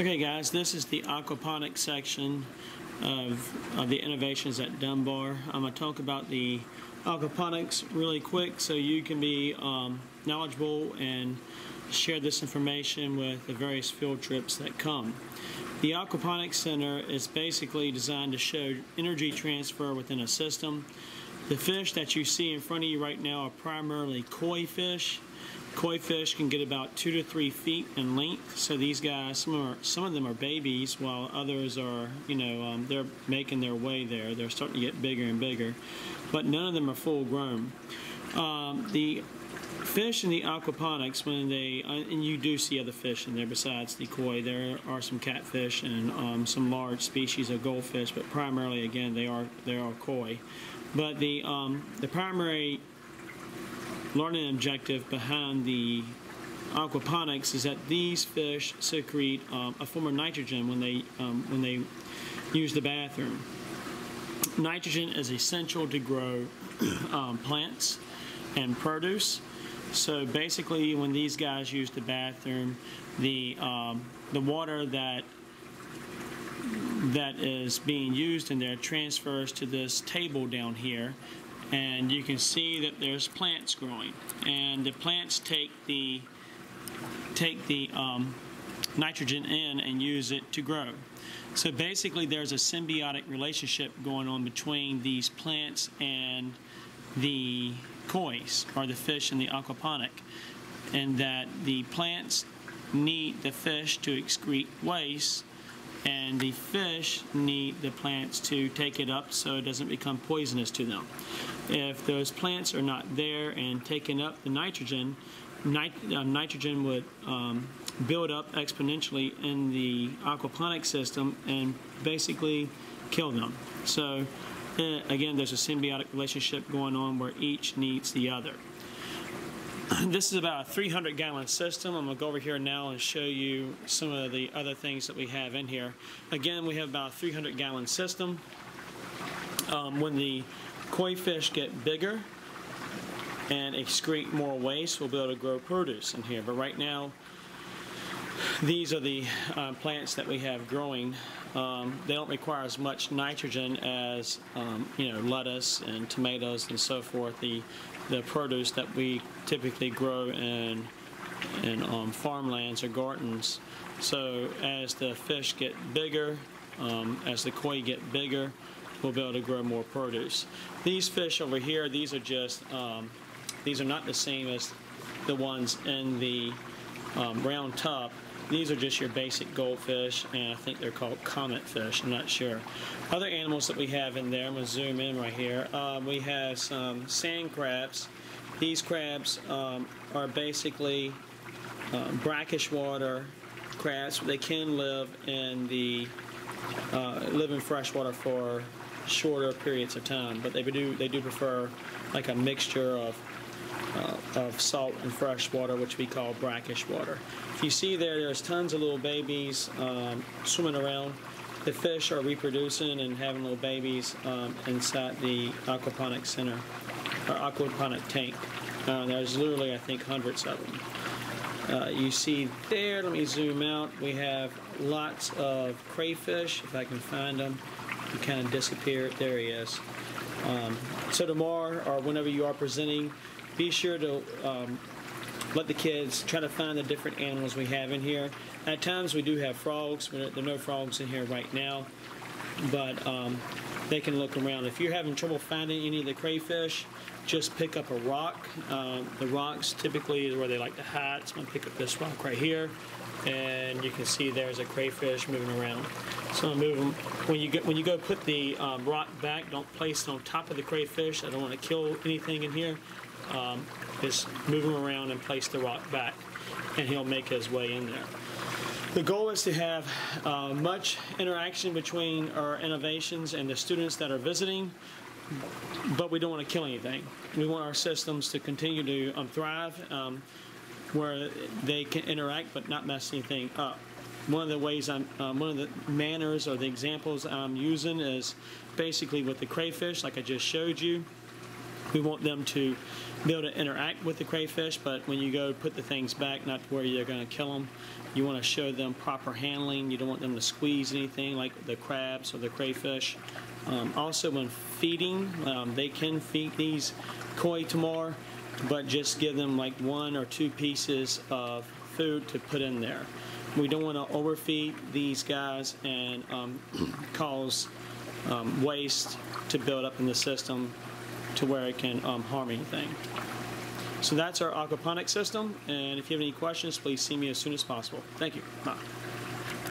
Okay guys, this is the aquaponics section of the innovations at Dunbar. I'm going to talk about the aquaponics really quick so you can be knowledgeable and share this information with the various field trips that come. The Aquaponics Center is basically designed to show energy transfer within a system. The fish that you see in front of you right now are primarily koi fish. Koi fish can get about 2 to 3 feet in length. So these guys, some of them are babies, while others are, they're making their way there. They're starting to get bigger and bigger, but none of them are full grown. The fish in the aquaponics, and you do see other fish in there besides the koi. There are some catfish and some large species of goldfish, but primarily, again, they are koi. But the primary learning objective behind the aquaponics is that these fish secrete a form of nitrogen when they use the bathroom. Nitrogen is essential to grow plants and produce. So basically, when these guys use the bathroom, the water that is being used in there transfers to this table down here, and you can see that there's plants growing, and the plants take the nitrogen in and use it to grow. So basically, there's a symbiotic relationship going on between these plants and the kois, or the fish in the aquaponic, and that the plants need the fish to excrete waste, and the fish need the plants to take it up so it doesn't become poisonous to them. If those plants are not there and taking up the nitrogen, nitrogen would build up exponentially in the aquaponic system and basically kill them. So again, there's a symbiotic relationship going on where each needs the other. This is about a 300-gallon system. I'm going to go over here now and show you some of the other things that we have in here. Again, we have about a 300-gallon system. When the koi fish get bigger and excrete more waste, we'll be able to grow produce in here. But right now, these are the plants that we have growing. They don't require as much nitrogen as lettuce and tomatoes and so forth. The produce that we typically grow in farmlands or gardens. So as the fish get bigger, as the koi get bigger, we'll be able to grow more produce. These fish over here, these are just these are not the same as the ones in the round tub. These are just your basic goldfish, and I think they're called comet fish. I'm not sure. Other animals that we have in there, I'm going to zoom in right here. We have some sand crabs. These crabs are basically brackish water crabs. They can live in freshwater for shorter periods of time, but they do prefer like a mixture of salt and fresh water, which we call brackish water. If you see there's tons of little babies swimming around. The fish are reproducing and having little babies inside the aquaponic center, or aquaponic tank. There's literally, I think, hundreds of them. You see there, let me zoom out, we have lots of crayfish. If I can find them, he kind of disappeared. There he is. So tomorrow, or whenever you are presenting, be sure to let the kids try to find the different animals we have in here. At times we do have frogs. There are no frogs in here right now, but they can look around. If you're having trouble finding any of the crayfish, just pick up a rock. The rocks typically is where they like to hide. So I'm going to pick up this rock right here, and you can see there's a crayfish moving around. So I'm moving. When you go put the rock back, don't place it on top of the crayfish. I don't want to kill anything in here. Just move him around and place the rock back, and he'll make his way in there. The goal is to have much interaction between our innovations and the students that are visiting, but we don't want to kill anything. We want our systems to continue to thrive, where they can interact but not mess anything up. One of the ways one of the manners or the examples I'm using is basically with the crayfish, like I just showed you. We want them to be able to interact with the crayfish, but when you go put the things back, not to where you're going to kill them, You want to show them proper handling. You don't want them to squeeze anything like the crabs or the crayfish. Also, when feeding, they can feed these koi tamar, but just give them like 1 or 2 pieces of food to put in there. We don't want to overfeed these guys and cause waste to build up in the system to where it can harm anything. So that's our aquaponics system, and if you have any questions, please see me as soon as possible. Thank you. Bye.